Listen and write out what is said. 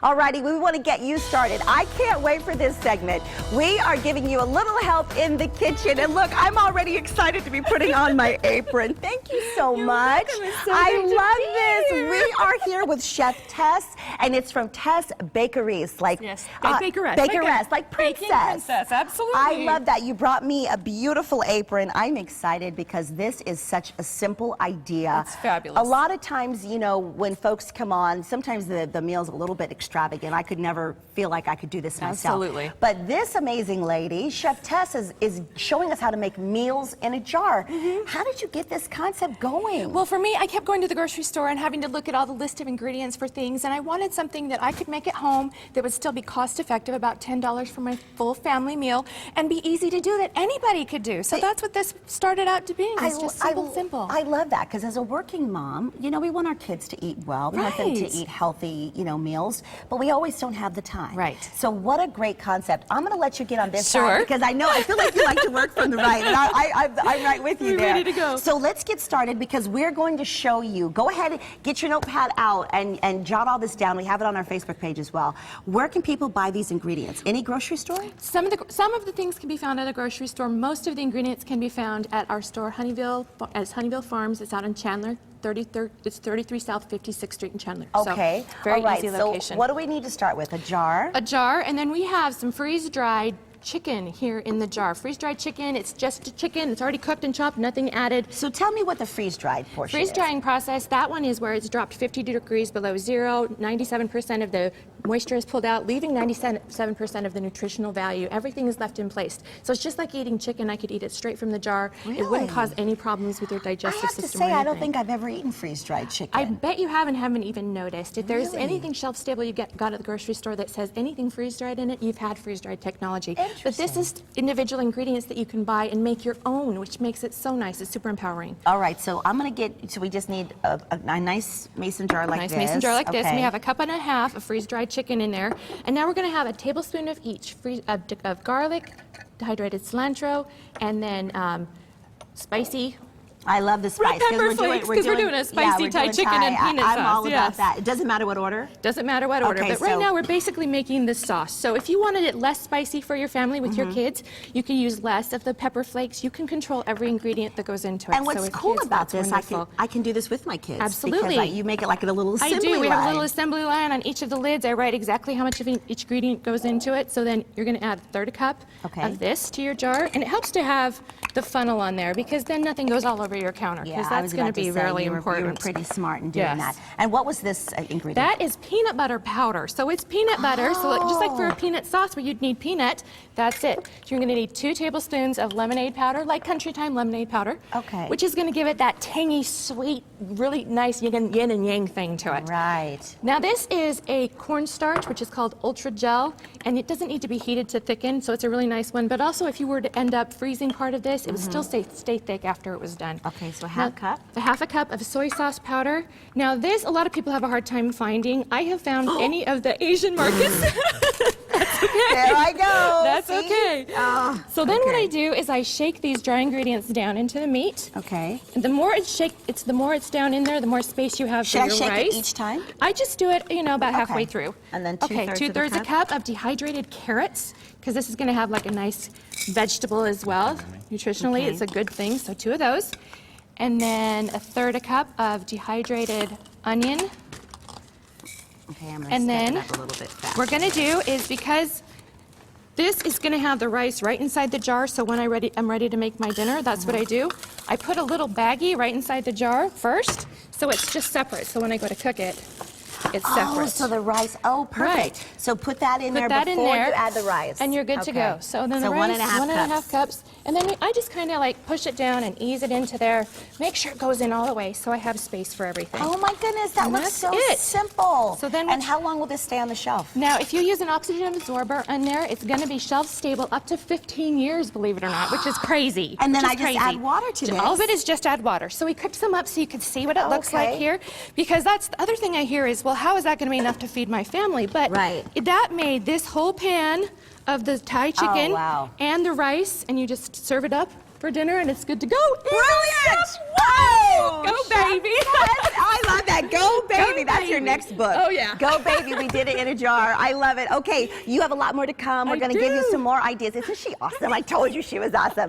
Alrighty, we want to get you started. I can't wait for this segment. We are giving you a little help in the kitchen. And look, I'm already excited to be putting on my apron. Thank you so much. I love this. We are here with Chef Tess, and it's from Tess Bakeresse. Like, yes, Bakeresse. Bakeresse, like princess. Baking princess, absolutely. I love that. You brought me a beautiful apron. I'm excited because this is such a simple idea. It's fabulous. A lot of times, you know, when folks come on, sometimes the meal's a little bit extravagant. I could never feel like I could do this myself. Absolutely. But this amazing lady, Chef Tess, is showing us how to make meals in a jar. How did you get this concept going? Well, for me, I kept going to the grocery store and having to look at all the list of ingredients for things, and I wanted something that I could make at home that would still be cost effective, about $10 for my full family meal, and be easy to do that anybody could do. So that's what this started out to being. It's just simple. I love that, because as a working mom, you know, we want our kids to eat well. We want them to eat healthy, you know, meals, but we always don't have the time. Right. So what a great concept. I'm going to let you get on this Sure. side, because I feel like you like to work from the right, and I'm right with you We're there. ready to go. So let's get started, because we're going to show you. Go ahead and get your notepad out and jot all this down. We have it on our Facebook page as well. Where can people buy these ingredients? Any grocery store? Some of the things can be found at a grocery store. Most of the ingredients can be found at our store, Honeyville Farms. It's out in Chandler. It's 33 South 56th Street in Chandler. Okay. So, very easy location. So what do we need to start with? A jar? A jar, and then we have some freeze-dried chicken here in the jar. Freeze-dried chicken, it's just a chicken. It's already cooked and chopped, nothing added. So tell me what the freeze-dried portion is. Freeze-drying process, that one is where it's dropped 50 degrees below zero, 97% of the moisture is pulled out, leaving 97% of the nutritional value. Everything is left in place. So it's just like eating chicken. I could eat it straight from the jar. Really? It wouldn't cause any problems with your digestive system. I have to say, I don't think I've ever eaten freeze-dried chicken. I bet you haven't even noticed. If there's anything shelf-stable you got at the grocery store that says anything freeze-dried in it, you've had freeze-dried technology. But this is individual ingredients that you can buy and make your own, which makes it so nice. It's super empowering. All right, so I'm going to get, so we just need a nice mason jar like this. Nice mason jar like this. Okay. We have a cup and a half of freeze-dried chicken in there. And now we're going to have a tablespoon of each of garlic, dehydrated cilantro, and then spicy. I love the spice. Red pepper flakes, because we're doing a spicy Thai chicken and peanut sauce. I'm all about that. It doesn't matter what order? Doesn't matter what order. Okay, but right now we're basically making the sauce. So if you wanted it less spicy for your family with your kids, you can use less of the pepper flakes. You can control every ingredient that goes into it. And what's cool about this, I can do this with my kids. Absolutely. Because you make it like a little assembly line. I do. We have a little assembly line on each of the lids. I write exactly how much of each ingredient goes into it. So then you're going to add a third cup of this to your jar. And it helps to have the funnel on there, because then nothing goes all over your counter. Yeah, that's going to be really important. You were pretty smart in doing that. And what was this ingredient? That is peanut butter powder. So it's peanut butter. So just like for a peanut sauce where you'd need peanut, that's it. So you're going to need 2 tablespoons of lemonade powder, like Country Time lemonade powder. Okay. Which is going to give it that tangy, sweet, really nice yin and yang thing to it. Right. Now this is a cornstarch, which is called Ultra Gel, and it doesn't need to be heated to thicken, so it's a really nice one. But also, if you were to end up freezing part of this, it would still stay thick after it was done. Okay, so half cup? A half a cup of soy sauce powder. Now this, a lot of people have a hard time finding. I have found any of the Asian markets. That's okay. There I go. That's See? okay. So then what I do is I shake these dry ingredients down into the meat. Okay. And the more it's down in there, the more space you have for your rice. Should I shake it each time? I just do it, about halfway through. And then two-thirds a cup of dehydrated carrots, because this is going to have like a nice vegetable as well. Nutritionally, it's a good thing. So 2 of those. And then a third a cup of dehydrated onion. Okay, I'm going to step it up a little bit fast. What we're going to do is, because this is going to have the rice right inside the jar, so when I'm ready to make my dinner, that's what I do. I put a little baggie right inside the jar first, so it's just separate. So when I go to cook it, it's separate. Oh, so the rice, perfect. Right. So put that in there before you add the rice. And you're good to go. So then the rice, 1.5 cups. And then I just kind of like push it down and ease it into there. Make sure it goes in all the way so I have space for everything. Oh my goodness, that looks so simple. So then, and how long will this stay on the shelf? Now, if you use an oxygen absorber in there, it's going to be shelf stable up to 15 years, believe it or not, which is crazy. And then I just add water to this. All of it is just add water. So we cooked some up so you could see what it looks like here. Because that's the other thing I hear is, well, how is that going to be enough to feed my family? But that made this whole pan of the Thai chicken and the rice, and you just serve it up for dinner, and it's good to go. Brilliant! Whoa! Go, baby. I love that. Go, baby. That's your next book. Oh, yeah. Go, baby. We did it in a jar. I love it. Okay, you have a lot more to come. We're going to give you some more ideas. Isn't she awesome? I told you she was awesome.